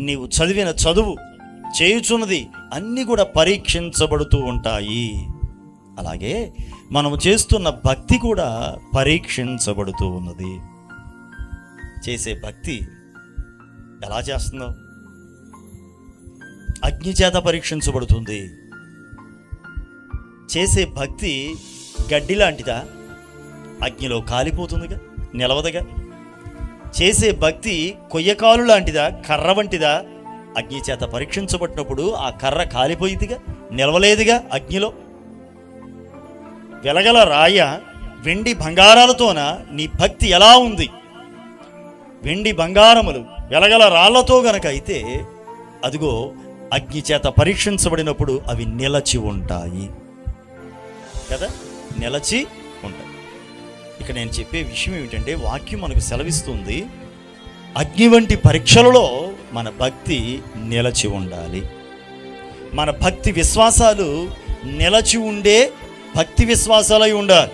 నీవు చదివిన చదువు, చేయుచున్నది అన్నీ కూడా పరీక్షించబడుతూ ఉంటాయి. అలాగే మనము చేస్తున్న భక్తి కూడా పరీక్షించబడుతూ ఉన్నది. చేసే భక్తి ఎలా చేస్తుందో అగ్ని చేత పరీక్షించబడుతుంది. చేసే భక్తి గడ్డి లాంటిదా? అగ్నిలో కాలిపోతుందిగా, నిలవదుగా. చేసే భక్తి కొయ్యకాలు లాంటిదా? కర్ర వంటిదా? అగ్ని చేత పరీక్షించబడినప్పుడు ఆ కర్ర కాలిపోయిదిగా, నిలవలేదుగా అగ్నిలో. వెలగల రాయ, వెండి బంగారాలతోన నీ భక్తి ఎలా ఉంది? వెండి బంగారములు వెలగల రాళ్లతో గనక అయితే అదిగో అగ్ని చేత పరీక్షించబడినప్పుడు అవి నిలచి ఉంటాయి కదా, నిలచి ఉంటాయి. ఇక నేను చెప్పే విషయం ఏమిటంటే, వాక్యం మనకు సెలవిస్తుంది, అగ్ని వంటి పరీక్షలలో మన భక్తి నిలచి ఉండాలి. మన భక్తి విశ్వాసాలు నిలచి ఉండే భక్తి విశ్వాసాలై ఉండాలి.